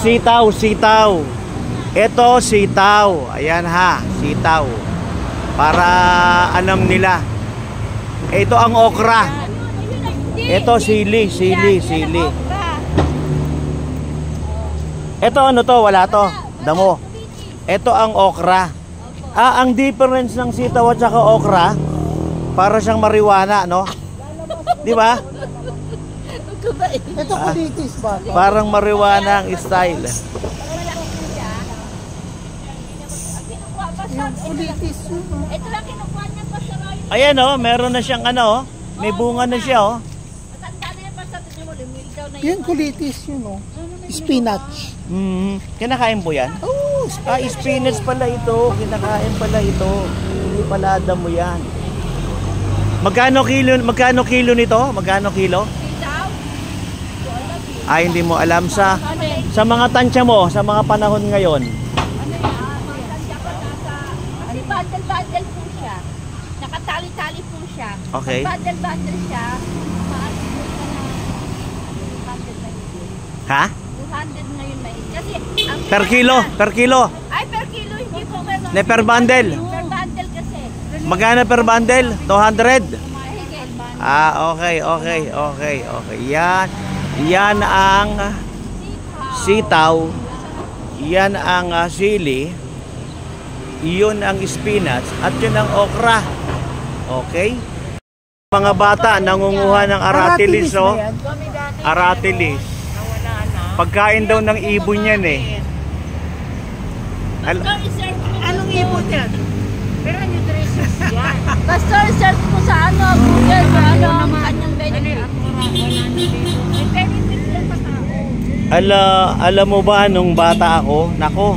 sitaw, sitaw. Ito, sitaw. Ayan ha, sitaw. Para alam nila. Ito ang okra. Ito, sili, sili, sili. Ito, ano to? Wala to. Damo. Ito ang okra. Ang difference ng sitaw at saka okra, para siyang marijuana, no? Di ba? Ito kulitis ba? Parang marijuana ang style. Kulitis yun. Ito lang kinukuha niya pa sa rayon. Ayan oh, meron na siyang ano, may bunga na siya oh. Matanda na yan pa sa tingin mo, lumil daw na Yung kulitis yun oh. Spinach. Kinakain po yan? Oh, Spinach pala ito. Kinakain pala ito. Hindi pala damo yan. Magkano kilo nito? Magkano kilo? Ay, hindi mo alam sa mga tansya mo, sa mga panahon ngayon. Kasi bundle-bundle po siya. Nakatali-tali po siya. Okay. Bundle-bundle siya. Maas po siya na 200 na higit. Ha? 200 ngayon na higit. Kasi ang Per kilo? Per kilo? Ay, per kilo. Hindi po. Ne, per bundle? Per bundle kasi. Magkano per bundle? 200? Mahigit. Okay. Yan ang sitaw. Yan ang sili. Iyon ang spinach. At yun ang okra. Okay? Mga bata nangunguha ng aratilis, oh. Aratilis. Pagkain daw ng ibon yan eh. Anong ibon yan? Pero nutritious yan. Pastor, search mo sa ano, Google, sa ano, ang kanyang benefit. May benefit yan sa tao. Alam mo ba nung bata ako, nako,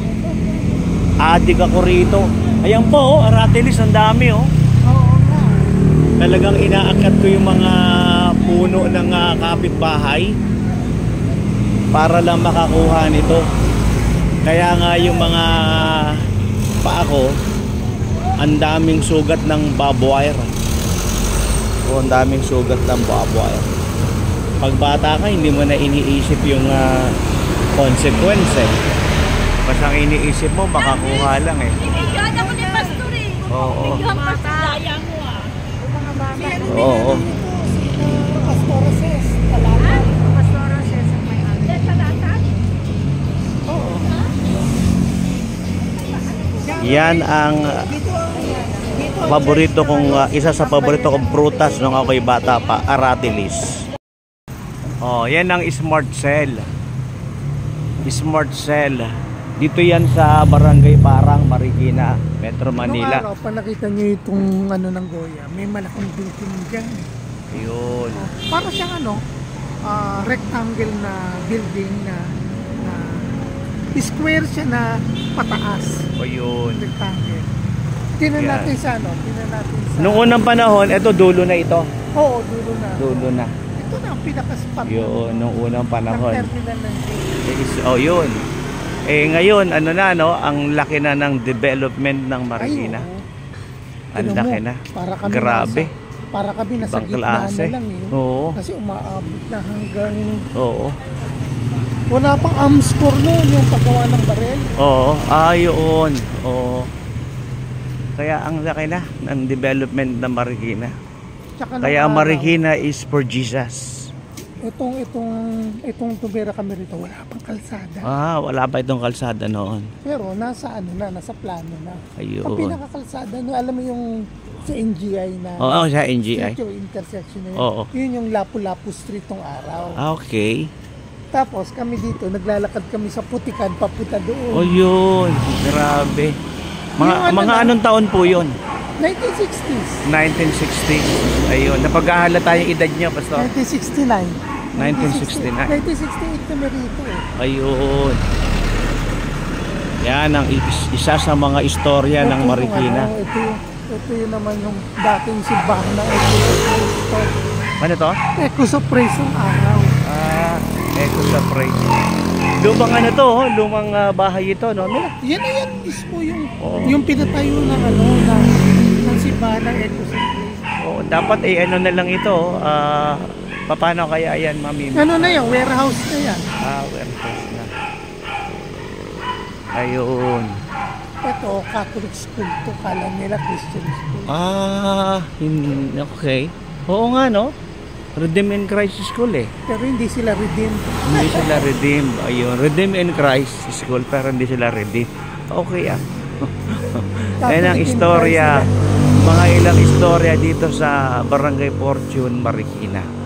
adik ako rito. Ayan po, oh, aratilis, ang dami oh. Oo nga. Talagang inaakat ko yung mga puno ng kapitbahay para lang makakuha nito. Kaya nga yung mga paa ko, ang daming sugat ng barbed wire. O, ang daming sugat ng barbed wire. Pag bata ka, hindi mo na iniisip yung consequence eh. Basta ang iniisip mo, makakuha lang eh. Ibigyan ako ni Pastor eh. Oo. Ibigyan pa sa daya mo ah. Oo. Pastorosis. Talaga. Pastorosis ang may ano. Yan sa lata? Oo. Yan ang paborito kong, isa sa paborito kong prutas nung ako'y bata pa, aratilis. Oh, yan ang Smart Cell. Smart Cell. Dito yan sa Barangay Parang, Marikina, Metro Manila. Nung araw, pa nakita nyo itong ano ng Goya, may malaking building dyan. Ayun. Para siyang ano, rectangle na building na square siya na pataas. Ayun. Rectangle. Tingnan Yan. natin sa ano, tingnan natin sa... Noong unang panahon, ito dulo na ito. Oo, dulo na. Dulo na. Ito na ang pinaka-spot. Yun, noong unang panahon. Ng terminal ng jeep. Oh, yun. Eh ngayon, ano na no, ang laki na ng development ng Marikina. Ay, ang laki na. Para kami Grabe. Para kami nasa Ibang gitna klase. na lang eh. Oo. Kasi umaabot na hanggang... Oo. Wala pang score noon yung paggawa ng barel. Oo. Yun. Oo. Kaya ang laki na ng development ng Marikina. Tsaka Kaya ang nung araw, Marikina is for Jesus. Itong tubera kami rito, wala pang kalsada. Wala pa itong kalsada noon. Pero nasa ano na, nasa plano na. Ayun. Ang pinakakalsada, no, alam mo yung sa NGI na Oo, sa NGI. street, yung intersection na yun. Oo. Yun yung Lapu-Lapu Street tong araw. Okay. Tapos kami dito, naglalakad kami sa Putikan, papunta doon. Oh, yun. Grabe. Yung Mga ano anong taon po yun? 1960s. 1960. Ayun. Napaghahalata yung edad niya, Pastor. 1969. 1969. 1968 kami rito eh. Ayun. Yan ang isa sa mga istorya ng Marikina. Ito yung naman yung dating simbahan ng Echo. Ano to? Echo sa Praise ng araw. Echo sa Praise. Lumang ano to, lumang bahay ito, no? Yan na yan mismo yung Oo. yung pinatayo ng ano ng simbahan ng Echo sa Praise. Oh, dapat ano na lang ito, paano kaya yan, Mami? Ano na yan? Warehouse na yan. Warehouse na. Ayun. Ito, Catholic school to. Kala nila Christian school. Okay. Oo nga, no? Redeem in Christ School eh. Pero hindi sila redeemed. Hindi sila redeem. Ayun. Redeem in Christ School pero hindi sila redeem. Okay ah. Yan ang Catholic in istorya. Christ Mga ilang istorya dito sa Barangay Fortune, Marikina.